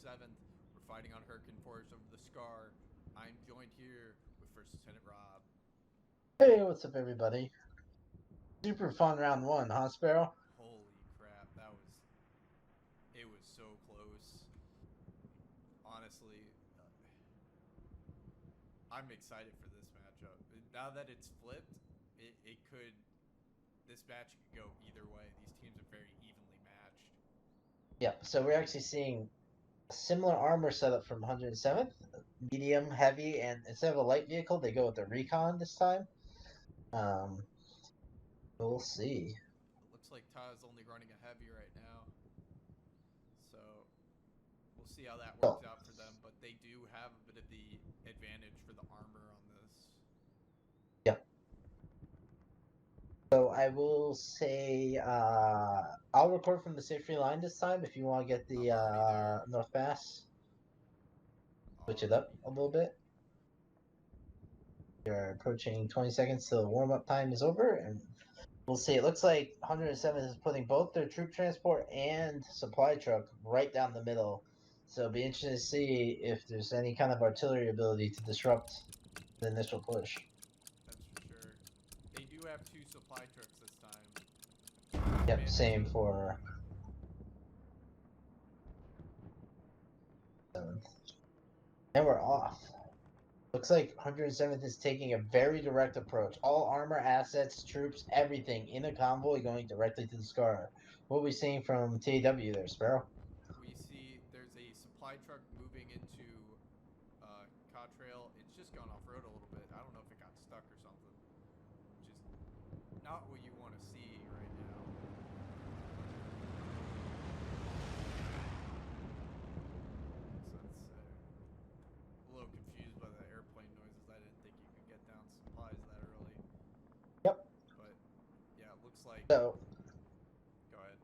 7th. We're fighting on Hurricane Forest over the Scar. I'm joined here with First Lieutenant Rob. Hey, what's up, everybody? Super fun round one, huh, Sparrow? Holy crap, it was so close. Honestly, I'm excited for this matchup. Now that it's flipped, this match could go either way. These teams are very evenly matched. Yep, so we're actually seeing a similar armor setup from 107th, medium, heavy, and instead of a light vehicle, they go with the Recon this time. Um, we'll see. It looks like TAW is only running a heavy right now. So we'll see how that works out for them. But they do have a bit of the advantage for the armor on this. Yep. So I will say I'll record from the safety line this time if you want to get the North Pass. Switch it up a little bit. You're approaching 20 seconds till the warm-up time is over, and we'll see. It looks like 107 is putting both their troop transport and supply truck right down the middle. So it'll be interesting to see if there's any kind of artillery ability to disrupt the initial push. That's for sure. They do have 2 supply trucks this time. Yep, same for 7th. And we're off. Looks like 107th is taking a very direct approach. All armor, assets, troops, everything in a convoy going directly to the Scar. What are we seeing from TAW there, Sparrow? We see there's a supply truck moving into Cottrail. It's just gone off road a little bit. I don't know if it got stuck or something. Which is not what you want to see right now. So it's a little confused by the airplane noises. I didn't think you could get down supplies that early. Yep. But yeah, it looks like. So, go ahead.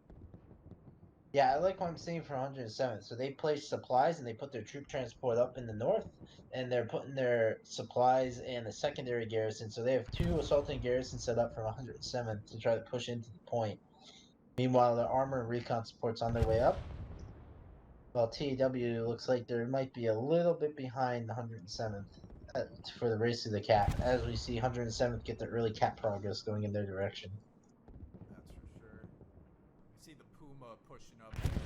yeah, I like what I'm seeing for 107th. So they place supplies and they put their troop transport up in the north, and they're putting their supplies in the secondary garrison. So they have 2 assaulting garrisons set up for 107th to try to push into the point. Meanwhile, the armor and recon support's on their way up. While TAW looks like there might be a little bit behind the 107th for the race to the cap, as we see 107th get the early cap progress going in their direction. That's for sure. I see the Puma pushing up there,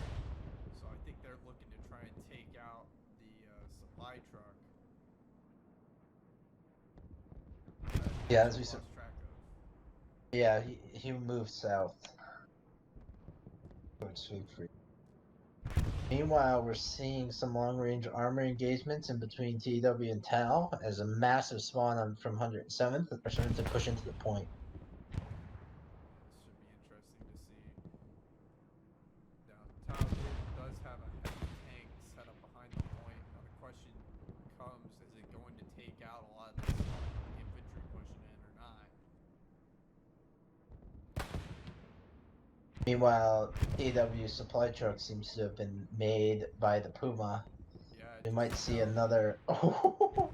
so I think they're looking to try and take out the supply truck. Yeah, as we said. Yeah, he moved south towards Sweet Free. Meanwhile, we're seeing some long-range armor engagements in between TW and TAW as a massive spawn from 107th are starting to push into the point. This should be interesting to see. Now, TAW does have a heavy tank set up behind the point. Now the question comes, is it going to take out a lot of this infantry pushing in or not? Meanwhile, AW's supply truck seems to have been made by the Puma. Yeah, we might see another. Oh,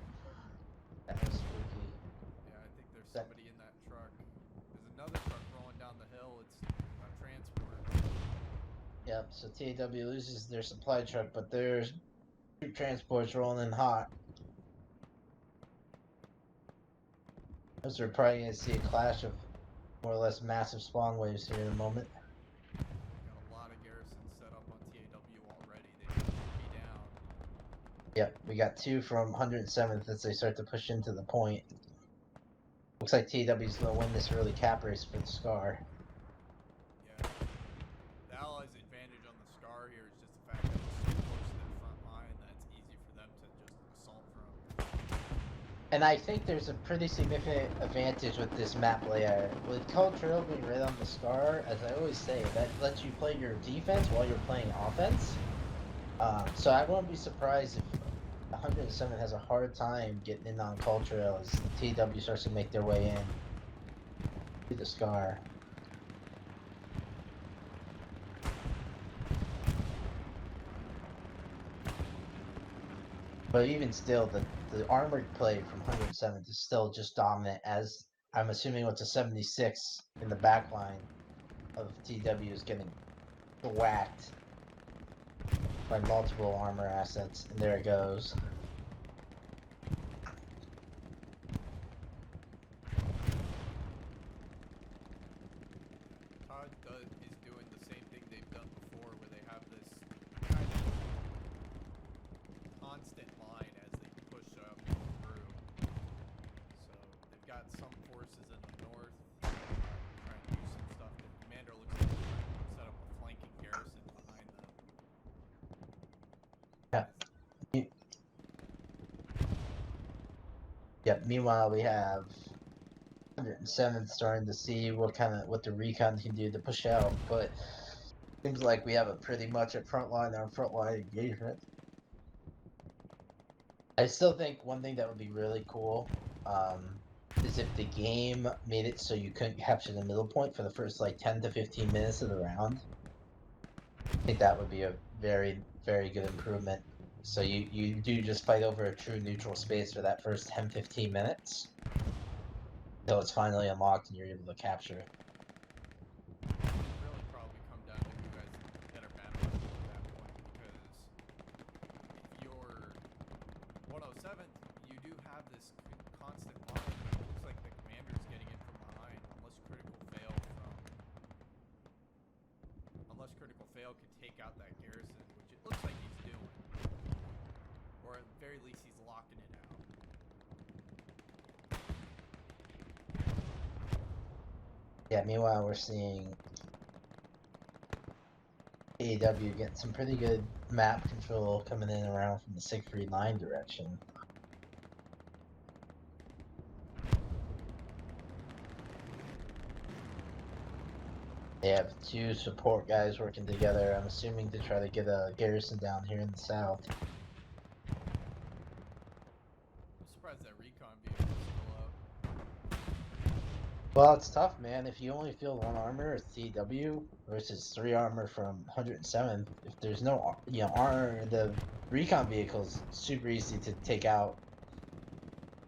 that was spooky. Yeah, I think there's somebody in that truck. There's another truck rolling down the hill. It's a transport. Yep, so TAW loses their supply truck, but their troop transport's rolling in hot. So we're probably going to see a clash of more or less massive spawn waves here in a moment. Got a lot of garrisons set up on TAW already. They should be down. Yep, we got 2 from 107th as they start to push into the point. Looks like TW's going to win this early cap race for the Scar. Yeah. The Allies' advantage on the Scar here is just the fact that it's so close to their front line that it's easy for them to just assault from. And I think there's a pretty significant advantage with this map layout. With Cultural being right on the Scar, as I always say, that lets you play your defense while you're playing offense. So I won't be surprised if 107 has a hard time getting in on Cultural as the TW starts to make their way in to the Scar. But even still, the armored play from 107 is still just dominant, as I'm assuming what's a 76 in the backline of TW is getting whacked. Find multiple armor assets, and there it goes. Todd is doing the same thing they've done before, where they have this kind of constant line as they push up through. So they've got some forces in the north trying to do some stuff. The commander looks like he's trying to set up a flanking garrison behind them. Yeah. Yep. Meanwhile, we have 107th starting to see what the recon can do to push out, but seems like we have a pretty much a frontline engagement. I still think one thing that would be really cool is if the game made it so you couldn't capture the middle point for the first like 10 to 15 minutes of the round. I think that would be a very, very good improvement. So you do just fight over a true neutral space for that first 10-15 minutes until it's finally unlocked and you're able to capture it. Really probably come down to who has better battle at that point, because if you're 107th, you do have this constant line. It looks like the commander's getting it from behind, unless critical fail could take out that garrison, which it looks like he's doing, or at the very least he's locking it out. Yeah, meanwhile we're seeing TAW getting some pretty good map control coming in around from the Siegfried Line direction. They have two support guys working together, I'm assuming to try to get a garrison down here in the south. I'm surprised that recon vehicle is still up. Well, it's tough, man. If you only field one armor as TW versus 3 armor from 107th, if there's no, armor, the recon vehicle is super easy to take out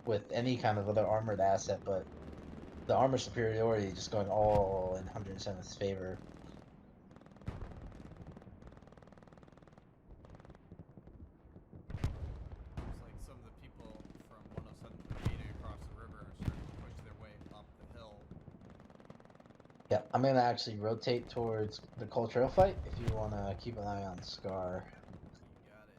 with any kind of other armored asset, but the armor superiority just going all in 107th's favor. Looks like some of the people from 107th Brigade across the river are starting to push their way up the hill. Yeah, I'm gonna actually rotate towards the Cultural fight if you want to keep an eye on Scar. You got it.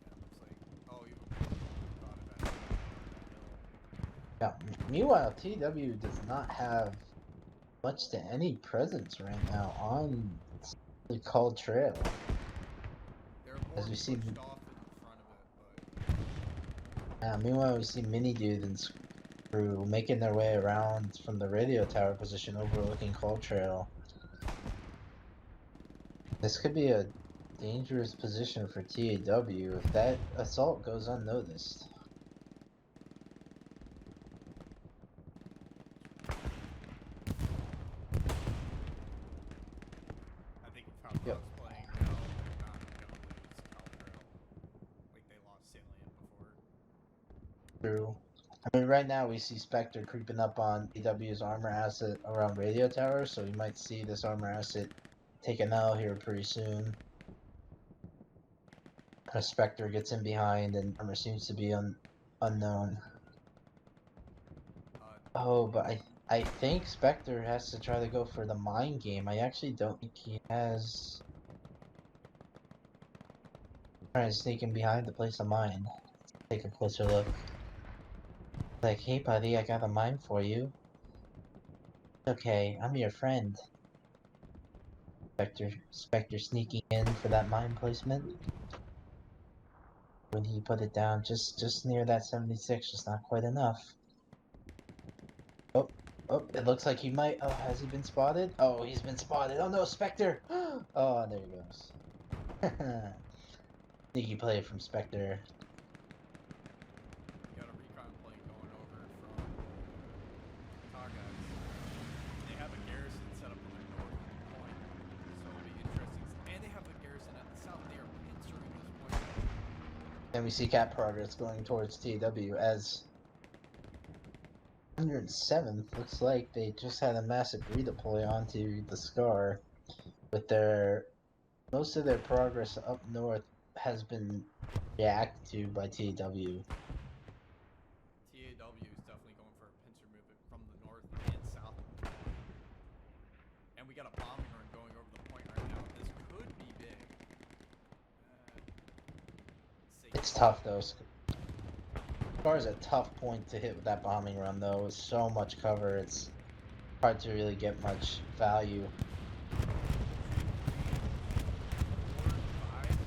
Yeah, looks like, oh, you thought about it. Yeah. Meanwhile, TW does not have much to any presence right now on the Call Trail. They're more As we see, pushed off in the front of it, but meanwhile we see Mini Dude and Screw making their way around from the radio tower position overlooking Call Trail. This could be a dangerous position for TAW if that assault goes unnoticed. I think if how Yep. Cloud's playing now, they're not going to lose Caltrail like they lost Salient before. True. I mean, right now we see Spectre creeping up on TW's armor asset around radio tower, so we might see this armor asset take an L here pretty soon. A Spectre gets in behind, and armor seems to be unknown. Oh, but I think Spectre has to try to go for the mine game. I actually don't think he has. Trying to sneak in behind to place a mine. Take a closer look. Like, hey buddy, I got a mine for you. Okay, I'm your friend. Spectre sneaking in for that mine placement. When he put it down just near that 76, just not quite enough. Oh, it looks like he might. Oh, has he been spotted? Oh, he's been spotted. Oh no, Spectre! Oh, there he goes. Sneaky play from Spectre. Got a recon plane going over from TAW guys. They have a garrison set up on their north point, so it'll be interesting. And they have a garrison at the south. They are pinchering this point. And we see cap progress going towards TW as 107th looks like they just had a massive redeploy onto the Scar with their most of their progress up north has been reacted to by TAW. TAW is definitely going for a pincer movement from the north and south of the point. And we got a bombing run going over the point right now. This could be big. It's tough though. Scar is a tough point to hit with that bombing run though. With so much cover, it's hard to really get much value. 4, 5,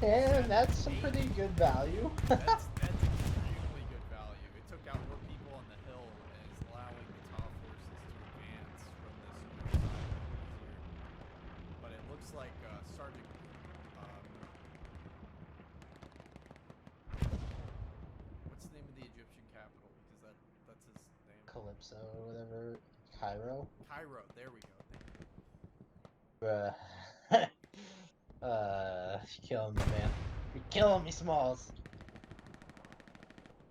6. And that's some pretty good value. That's extremely good value. It took out more people on the hill and is allowing the TAW forces to advance from this north side easier. But it looks like Sergeant what's the name of the Egyptian capital? Because that's his name. Calypso or whatever. Cairo? Cairo, there we go. Thank you. Bruh. You're killing me, man. You're killing me, Smalls.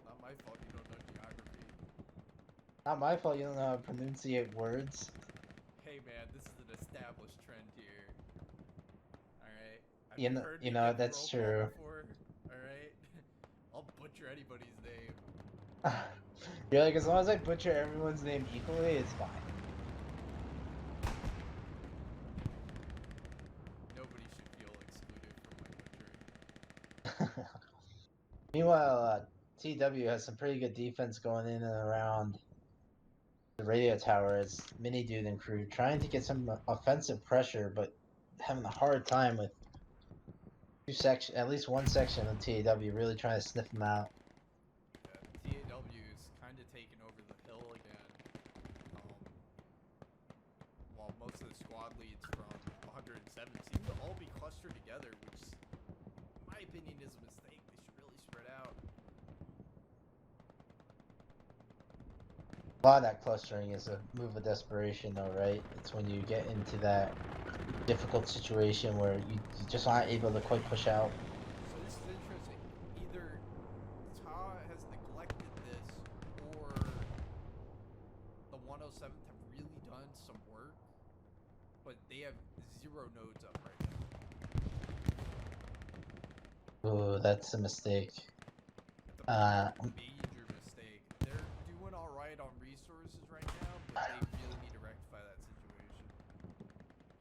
Not my fault you don't know geography. Not my fault you don't know how to pronunciate words. Hey man, this is an established trend here. Alright? You know, that's true. Alright? I'll butcher anybody's name. You're like, as long as I butcher everyone's name equally, it's fine. Nobody should feel excluded from my butchering. Meanwhile, TW has some pretty good defense going in and around the radio tower as Mini Dude and crew trying to get some offensive pressure, but having a hard time with at least one section of TAW really trying to sniff them out. Yeah, TAW's kind of taken over the hill again. While most of the squad leads from 107 seem to all be clustered together, which, in my opinion, is a mistake. They should really spread out. A lot of that clustering is a move of desperation, though, right? It's when you get into that difficult situation where you just aren't able to quite push out. So this is interesting. Either TAW has neglected this, or the 107th have really done some work, but they have 0 nodes up right now. Ooh, that's a mistake. It's a major mistake. They're doing all right on resources right now, but they really need to rectify that situation.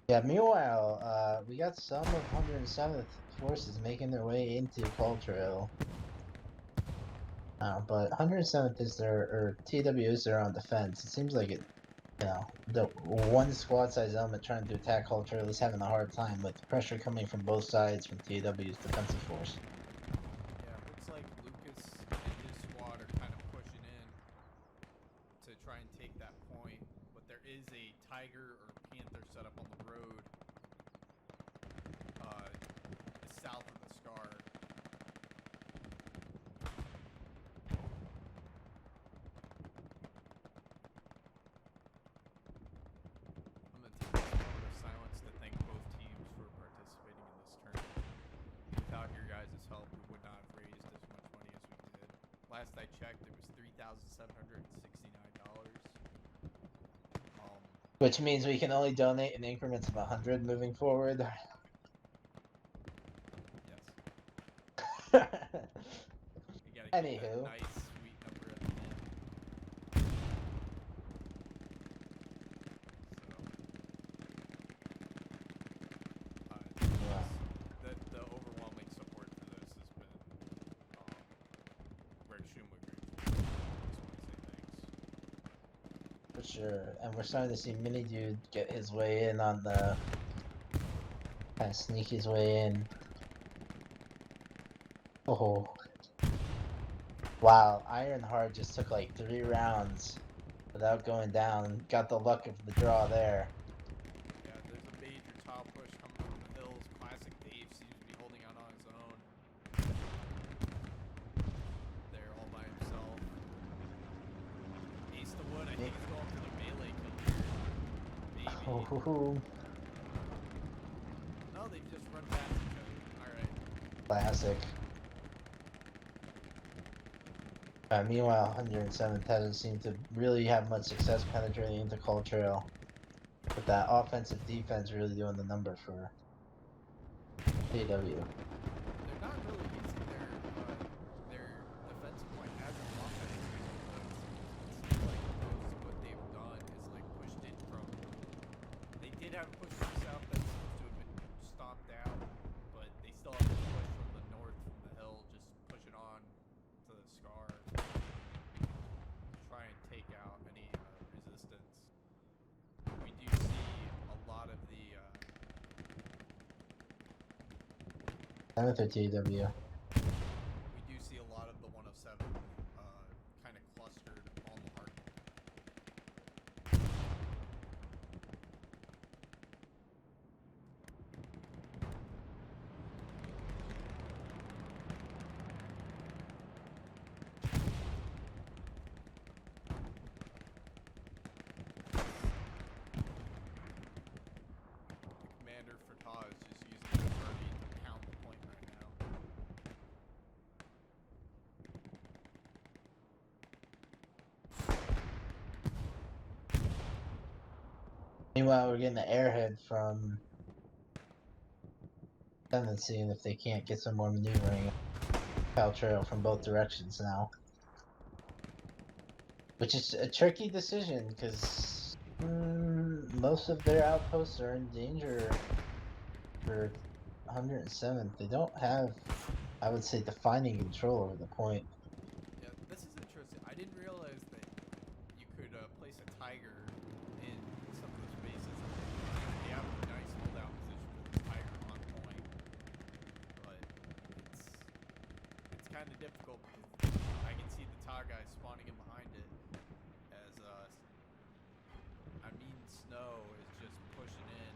Yeah, meanwhile, we got some of 107th forces making their way into Trail. But 107th is or TW is their own defense. It seems like the one squad size element trying to attack Trail is having a hard time with pressure coming from both sides from TW's defensive force. Yeah, it looks like Lucas and his squad are kind of pushing in to try and take that point, but there is a Tiger or Panther set up on the road south of the Scar. I'm going to take this moment of silence to thank both teams for participating in this tournament. Without your guys' help, we would not have raised as much money as we did. Last I checked, it was $3,769. Which means we can only donate in increments of 100 moving forward. Yes. You gotta keep Anywho. that nice, sweet number at the end. So, the overwhelming support for this has been, we're extremely grateful. I just want to say thanks. For sure, and we're starting to see Mini Dude get his way in on the kind of sneak his way in. Oh, wow! Ironheart just took like 3 rounds without going down. Got the luck of the draw there. Yeah, there's a major TAW push coming from the hills. Classic Dave seems to be holding out on his own. There, all by himself. Ace the Wood, I think he's going for the melee kill here. Maybe. Oh, No, they just run past each other. Alright. classic. Meanwhile, 107th hasn't seemed to really have much success penetrating into Cold Trail. But that offensive defense really doing the number for TAW. They're not really using their defensive line as an offensive line. It seems like most of what they've done is like pushed in from. They did have a push from the south that seems to have been stomped out, but they still have this push from the north from the hill, just pushing on to the scar, try and take out any resistance. We do see a lot of the 7th or TAW. we do see a lot of the 107 kind of clustered on the heart. The commander for TAW is just using the Guardian to pound the point right now. Meanwhile, we're getting the airhead from 7th, seeing if they can't get some more maneuvering Cal Trail from both directions now. Which is a tricky decision, because most of their outposts are in danger for 107th. They don't have, I would say, defining control over the point. Yeah, this is interesting. I didn't realize that you could place a tiger in some of those bases. They have a nice holdout position with the tiger on point, but it's kind of difficult because I can see the TAW guys spawning in behind it as Snow is just pushing in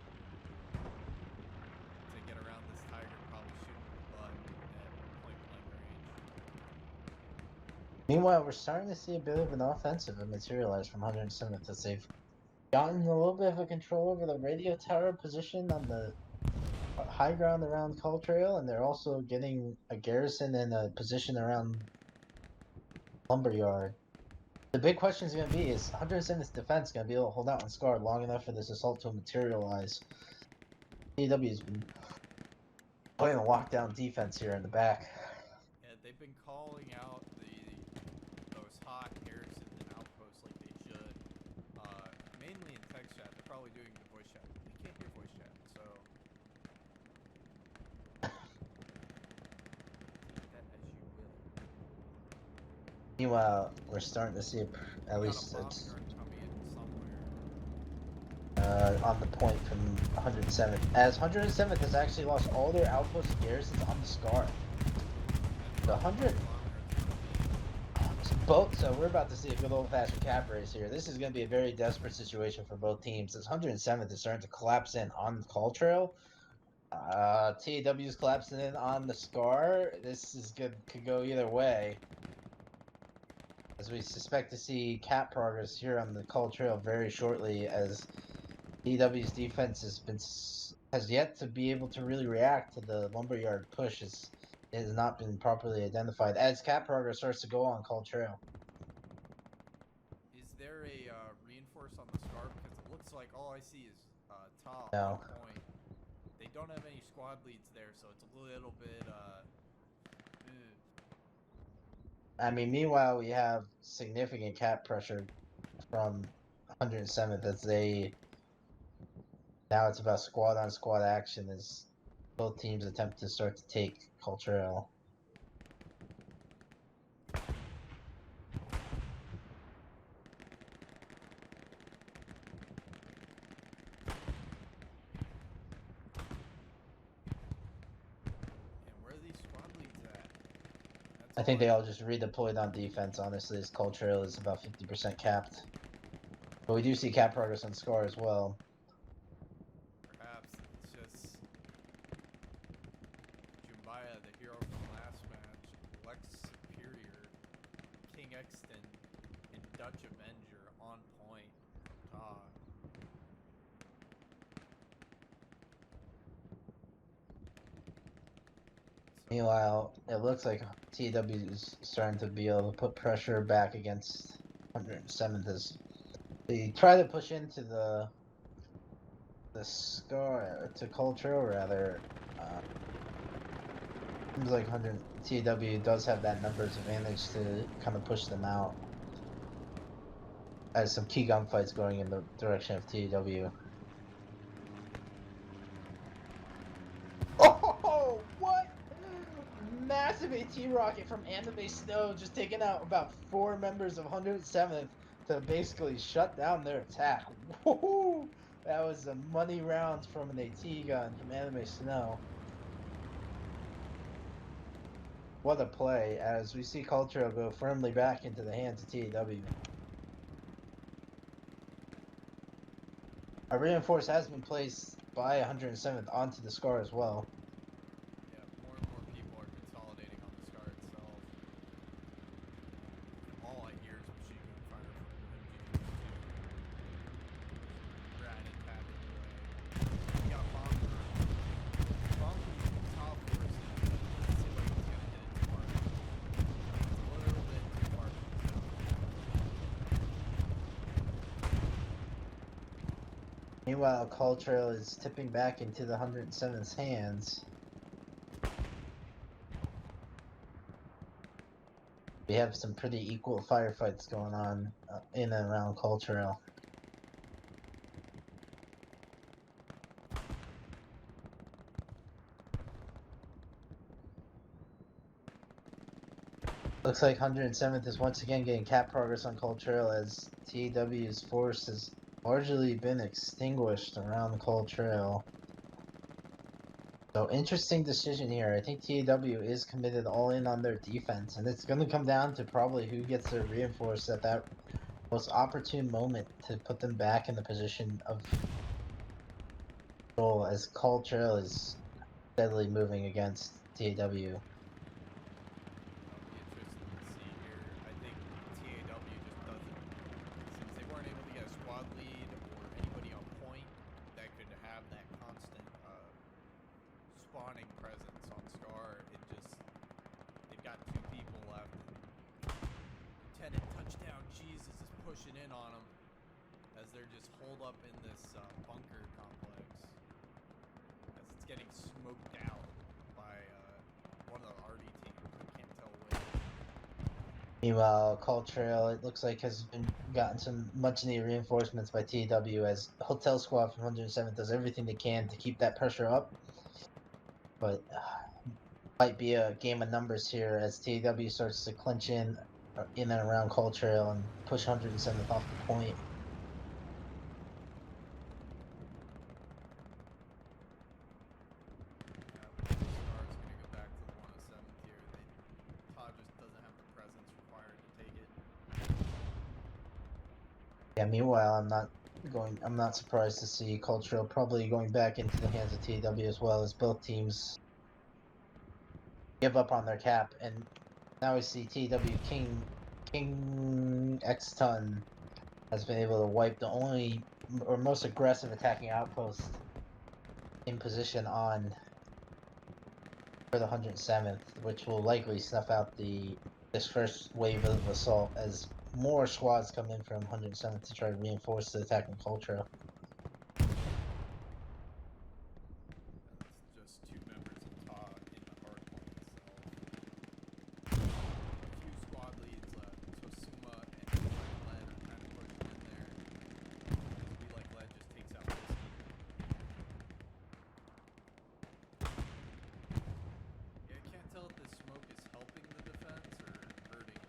to get around this tiger, probably shooting the butt at point blank range. Meanwhile, we're starting to see a bit of an offensive materialize from 107th as they've gotten a little bit of a control over the radio tower position on the high ground around Call Trail, and they're also getting a garrison and a position around Lumberyard. The big question is going to be, is 107th defense going to be able to hold out on Scar long enough for this assault to materialize? TAW's been playing a lockdown defense here in the back. Yeah, they've been calling out those hot garrisons and outposts like they should. Mainly in text chat. They're probably doing the voice chat. We can't hear voice chat, so take that as you will. Meanwhile, we're starting to see at We got least a bomb threat coming in somewhere. on the point from 107th, as 107th has actually lost all their outposts and garrisons on the Scar. The 100 both, so we're about to see a good old-fashioned cap race here. This is going to be a very desperate situation for both teams. This 107th is starting to collapse in on the Call Trail. TAW is collapsing in on the Scar. This is good, could go either way, as we suspect to see cap progress here on the Call Trail very shortly, as TAW's defense has yet to be able to really react to the Lumberyard push. It has not been properly identified as cap progress starts to go on Call Trail. Is there a reinforce on the Scar? Because it looks like all I see is TAW No. on point. They don't have any squad leads there, so it's a little bit I mean, meanwhile, we have significant cap pressure from 107th as now it's about squad on squad action as both teams attempt to start to take Call Trail. and where are these squad leads at? That's I think they all just redeployed on defense, honestly, as Call Trail is about 50% capped. But we do see cap progress on Scar as well. Perhaps it's just Jumbaya, the hero from last match, Lex Superior, King Exton, and Dutch Avenger on point from TAW. So Meanwhile, it looks like TAW is starting to be able to put pressure back against 107th as they try to push into the scar to Cultural rather. Seems like 100 TAW does have that numbers advantage to kind of push them out. As some key gunfights going in the direction of TAW. Oh, what? Massive AT rocket from Anime Snow just taking out about 4 members of 107th to basically shut down their attack. Woohoo! That was a money round from an AT gun from Anime Snow. What a play, as we see Cultural go firmly back into the hands of TAW. A reinforce has been placed by 107th onto the scar as well. Yeah, more and more people are consolidating on the scar itself. All I hear is machine gun fire from MG2. Rat-a-tat-tat away. We got Bomber. Bomber's top force. Let's see if I can get it too hard. It's a little bit too far from the zone. Meanwhile, Cultural is tipping back into the 107th's hands. We have some pretty equal firefights going on in and around Cultural. Looks like 107th is once again getting cap progress on Cultural as TAW's force has largely been extinguished around Cultural. So interesting decision here. I think TAW is committed all in on their defense, and it's going to come down to probably who gets their reinforced at that most opportune moment to put them back in the position of control as Cultural is steadily moving against TAW. That'll be interesting to see here. I think TAW just doesn't, since they weren't able to get a squad lead or anybody on point that could have that constant spawning presence on Scar. They've got 2 people left. Lieutenant Touchdown Jesus is pushing in on them as they're just holed up in this bunker complex as it's getting smoked out by one of the RD teams. I can't tell which. Meanwhile, Cultural, it looks like, has gotten some much needed reinforcements by TAW as Hotel Squad from 107 does everything they can to keep that pressure up. But might be a game of numbers here as TAW starts to clinch in and around Cultural and push 107th off the point. Scar's gonna go back to the 107th here. TAW just doesn't have the presence required to take it. Yeah, meanwhile, I'm not surprised to see Cultural probably going back into the hands of TAW as well as both teams give up on their cap, and now we see TAW King X Ton has been able to wipe the only or most aggressive attacking outpost in position on for the 107th, which will likely snuff out this first wave of assault as more squads come in from 107th to try to reinforce the attack on Cultural. And it's just 2 members of TAW in the hard point itself. A few squad leads left. Tosuma and We Like Lead are kind of pushing in there. We Like Lead just takes out Whiskey. Yeah, I can't tell if this smoke is helping the defense or hurting.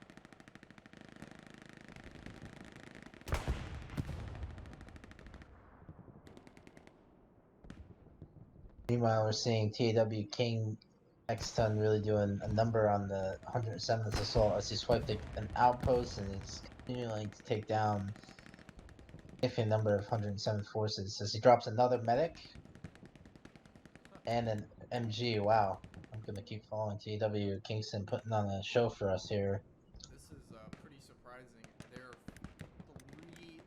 Meanwhile, we're seeing TAW King X Ton really doing a number on the 107th assault as he swiped an outpost and is continuing to take down a significant number of 107th forces as he drops another medic and an MG. Wow, I'm gonna keep following TAW Kingston putting on a show for us here. This is pretty surprising. There are 3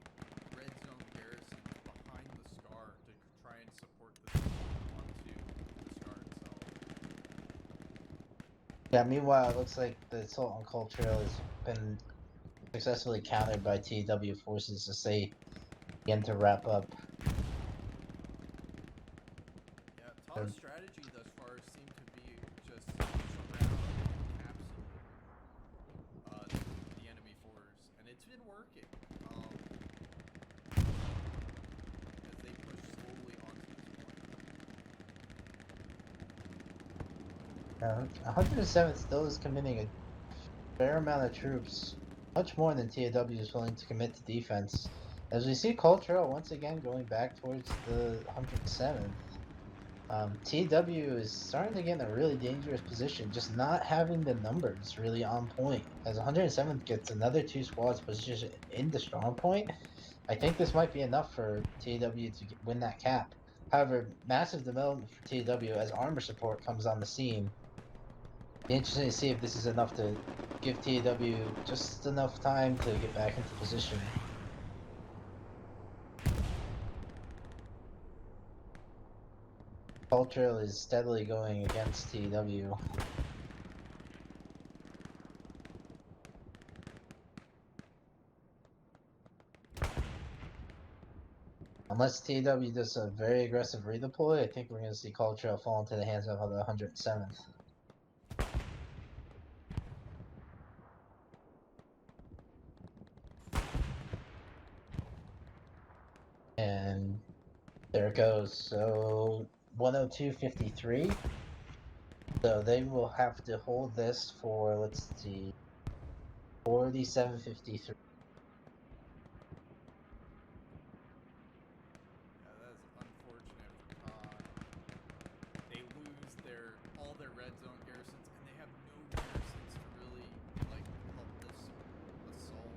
red zone garrisons behind the Scar to try and support the onto the Scar itself. Yeah, meanwhile, it looks like the assault on Cultural has been successfully countered by TW forces as they begin to wrap up. Yeah, TAW's strategy thus far seemed to be just surround and capsule the enemy force, and it's been working. As they push slowly onto this point. 107th still is committing a fair amount of troops, much more than TAW is willing to commit to defense. As we see Cultural once again going back towards the 107th. TW is starting to get in a really dangerous position, just not having the numbers really on point. As 107th gets another 2 squads positioned in the strong point, I think this might be enough for TW to win that cap. However, massive development for TW as armor support comes on the scene. Be interesting to see if this is enough to give TW just enough time to get back into position. Cultural is steadily going against TW. Unless TW does a very aggressive redeploy, I think we're going to see Cultural fall into the hands of the 107th. And there it goes. So 102.53. So they will have to hold this for, let's see, 47.53. Yeah, that is unfortunate for TAW. They lose all their red zone garrisons, and they have no garrisons to really help this assault.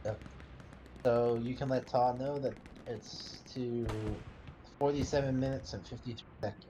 Yep. So you can let Todd know that it's to 47 minutes and 53 seconds.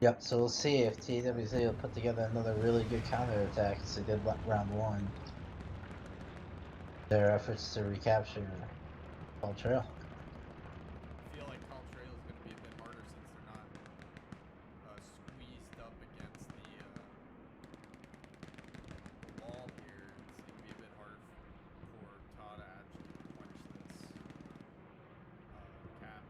Yep, so we'll see if TW is able to put together another really good counterattack as they did round one. Their efforts to recapture Ball Trail. I feel like Tall Trail is going to be a bit harder since they're not squeezed up against the wall here. It's going to be a bit hard for TAW to actually clinch this cap.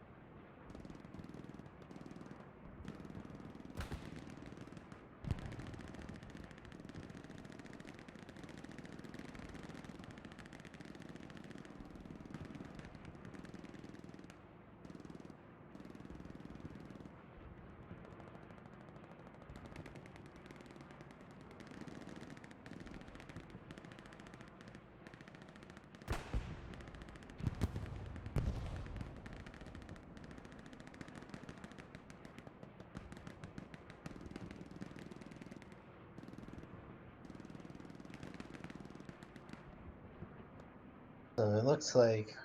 So it looks like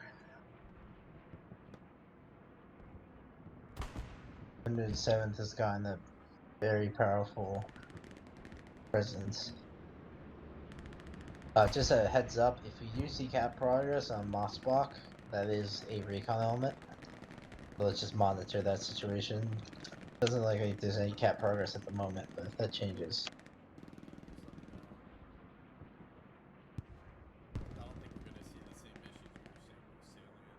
107th has gotten a very powerful presence. Just a heads up, if we do see cap progress on Moss Block, that is a recon element. So let's just monitor that situation. Doesn't look like there's any cap progress at the moment, but if that changes. I don't think we're going to see the same issues we were seeing with Salient.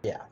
Yeah.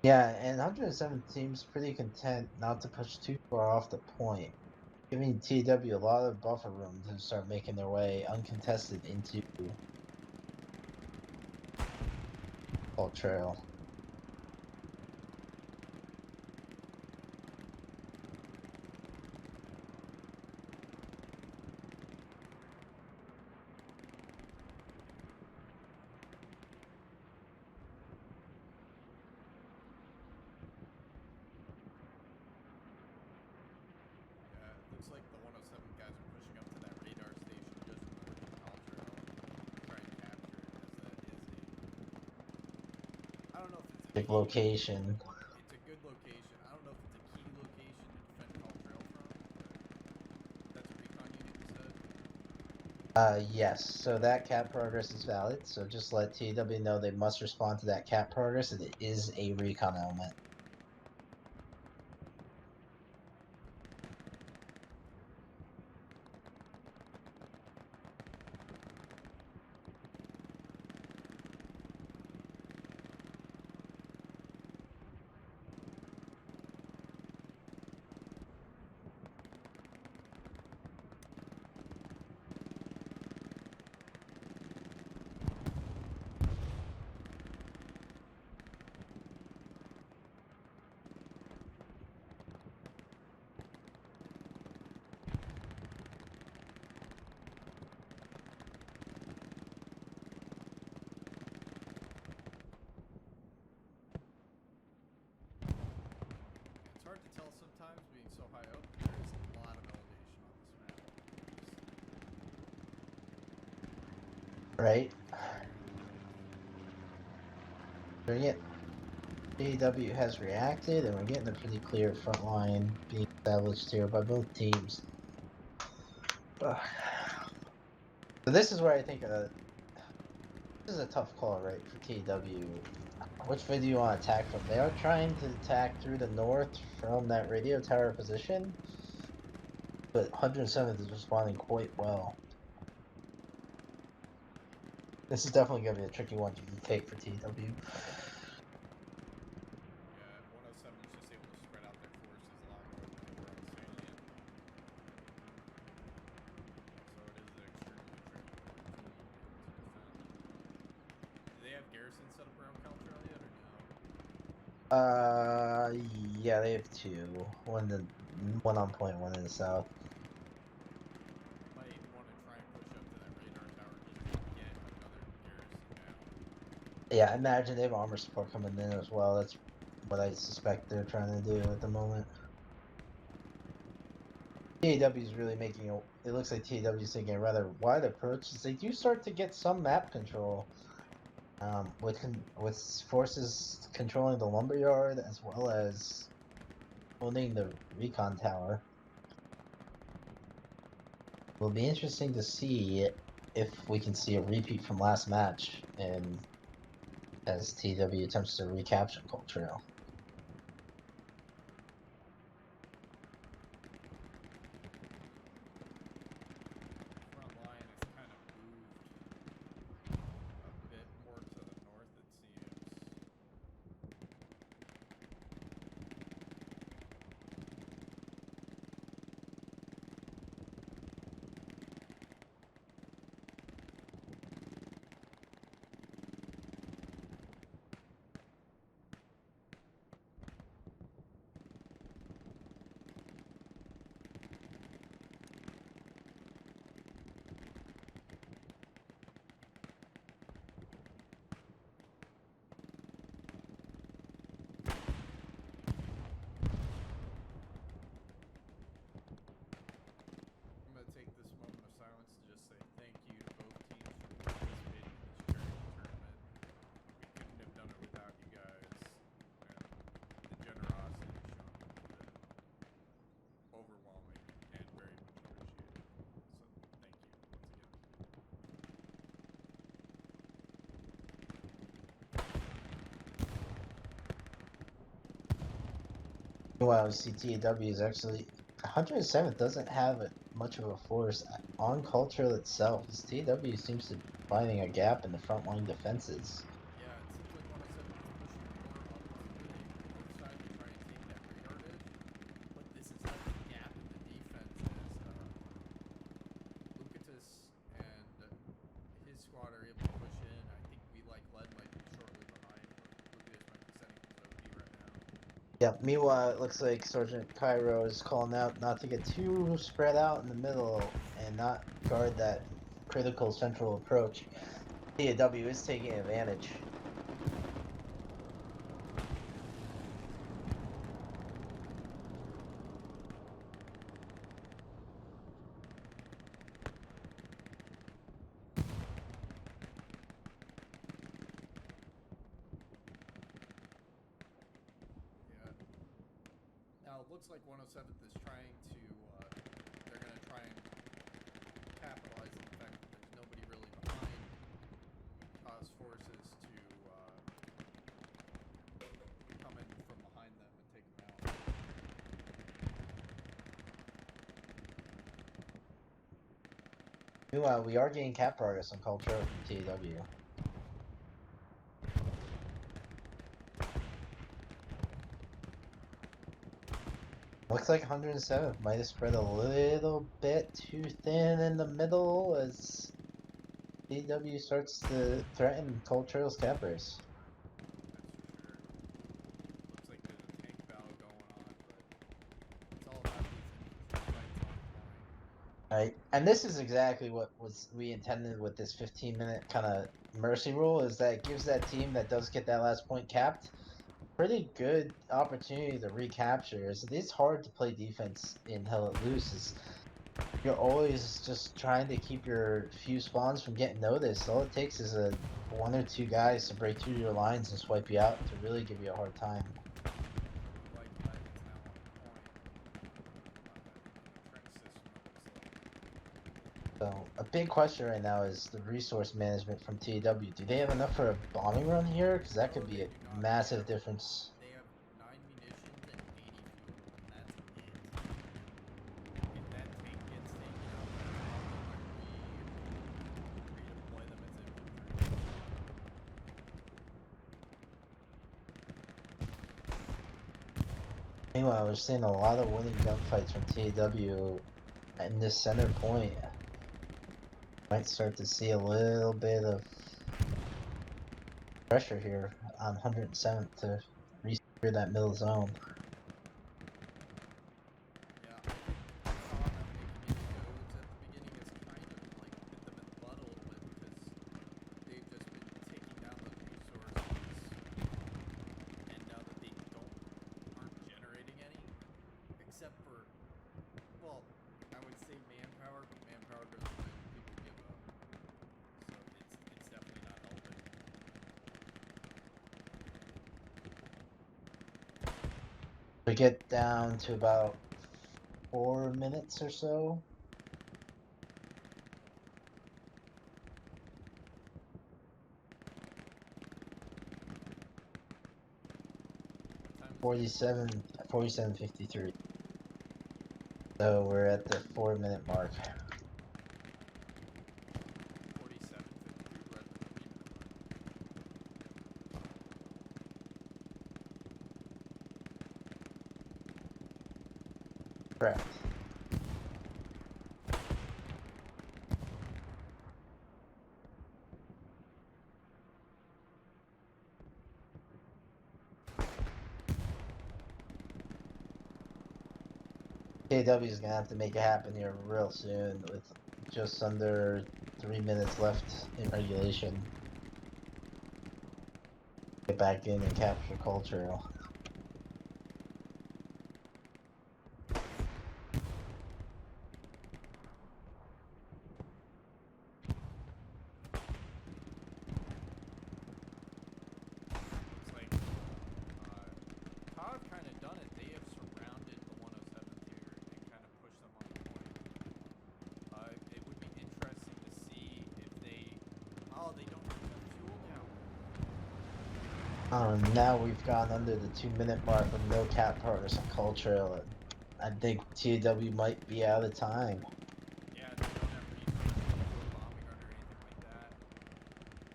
Yeah, and 107 seems pretty content not to push too far off the point, giving TW a lot of buffer room to start making their way uncontested into Old Trail. Yeah, it looks like the 107 guys are pushing up to that radar station just north of Caltrail to try and capture it, as that is a. I don't know if it's a Big key. location. It's a good location. I don't know if it's a key location to defend Caltrail from, but that's a recon unit you said. Yes, so that cap progress is valid, so just let TW know they must respond to that cap progress, and it is a recon element. It's hard to tell sometimes being so high up. There is a lot of elevation on this map. Right? Bring it. TW has reacted, and we're getting a pretty clear front line being established here by both teams. So this is where I think this is a tough call, right, for TW. Which way do you want to attack from? They are trying to attack through the north from that radio tower position, but 107th is responding quite well. This is definitely going to be a tricky one to retake for TW. Yeah, 107 is just able to spread out their forces a lot more than they were on Salient. So it is an extremely tricky point to defend. Do they have garrisons set up around Caltrail yet, or no? Yeah, they have two. One on point, one in the south. Might want to try and push up to that radar tower just to get another garrison down. Yeah, I imagine they have armor support coming in as well. That's what I suspect they're trying to do at the moment. TAW is really making a. It looks like TAW is taking a rather wide approach. They do start to get some map control, with forces controlling the lumberyard as well as owning the recon tower. It will be interesting to see if we can see a repeat from last match, and as TW attempts to recapture Cold Trail. Front line is kind of moved a bit more to the north, it seems. I'm going to take this moment of silence to just say thank you to both teams for participating in this charity tournament. We couldn't have done it without you guys, and the generosity shown has been overwhelming and very much appreciated. So thank you once again. Meanwhile, CTAW is actually 107th doesn't have much of a force on Cultural itself. As TAW seems to be finding a gap in the frontline defenses. Yeah, it seems like 107 is pushing more up to Yep. Meanwhile, it looks like Sergeant Cairo is calling out not to get too spread out in the middle and not guard that critical central approach. TAW is taking advantage. Yeah. Now it looks like 107th is trying to. They're gonna try and capitalize on the fact that there's nobody really behind TAW's forces to come in from behind them and take them out. Meanwhile, we are getting cap progress on Culture from TAW. Looks like 107th might have spread a little bit too thin in the middle as TAW starts to threaten Cold Trail's cap race. That's for sure. Looks like there's a tank battle going on, but it's all about these infantry fights on point. Right, and this is exactly what we intended with this 15-minute kind of mercy rule, is that it gives that team that does get that last point capped pretty good opportunity to recapture. It is hard to play defense in Hell It Loose. You're always just trying to keep your few spawns from getting noticed. All it takes is one or two guys to break through your lines and swipe you out to really give you a hard time. Like that, it's now on point. Trench system, it looks like. So a big question right now is the resource management from TAW. Do they have enough for a bombing run here? Because that could be a massive difference. They have 9 munitions and 80 fuel, and that's it. If that tank gets taken out, redeploy them as infantry. Meanwhile, we're seeing a lot of winning gunfights from TAW in this center point. Might start to see a little bit of pressure here on 107th to re-secure that middle zone. Yeah, I saw them making inroads at the beginning has kind of like bit them in the butt a little bit because they've just been taking down those resources, and now that they aren't generating any, except for, well, I would say manpower, but manpower goes when people give up, so it's definitely not helping. We get down to about 4 minutes or so. Time 47:53. So we're at the 4-minute mark. 47, 53, we're at the 3-minute mark. Correct. KW is gonna have to make it happen here real soon with just under 3 minutes left in regulation. Get back in and capture Culture. Looks like TAW have kind of done it. They have surrounded the 107th here and kind of pushed them on the point. It would be interesting to see if they... Oh, they don't have enough fuel now. Now we've gone under the 2-minute mark with no cap progress on Culture. I think TAW might be out of time. Yeah, they don't have resources to do a bombing run or anything like that.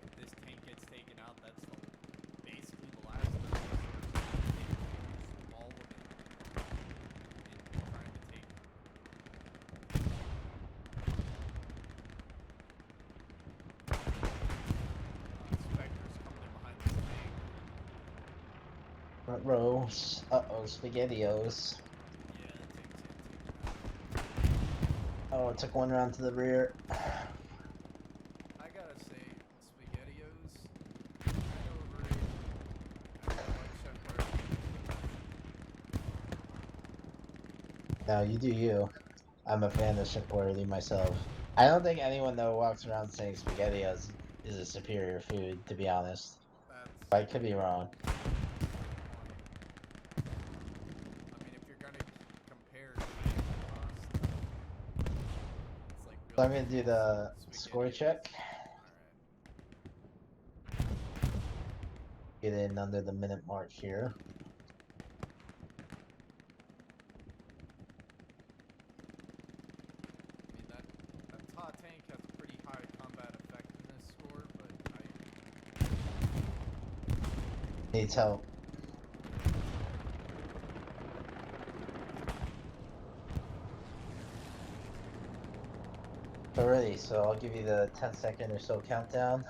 If this tank gets taken out, that's basically the last of the resources. They use all of it in trying to take... Spectre's coming in behind this tank. Front rows. Uh-oh, SpaghettiOs. Yeah, that takes in. Oh, it took one round to the rear. I gotta say, SpaghettiOs, kind of overrated. I like Chef Burger. No, you do you. I'm a fan of Shipworthy myself. I don't think anyone though walks around saying SpaghettiOs is a superior food, to be honest. That's I could be wrong. point. I mean, if you're gonna compare cost, it's like So I'm really gonna do the score SpaghettiOs. check. All right. Get in under the minute mark here. I mean that TAW tank has a pretty high combat effect in this score, but Needs help. Alrighty, so I'll give you the 10-second or so countdown.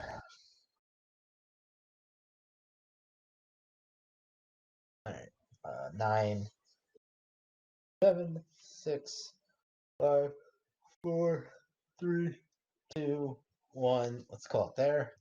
Alright. 9, 7, 6, 5, 4, 3, 2, 1. Let's call it there.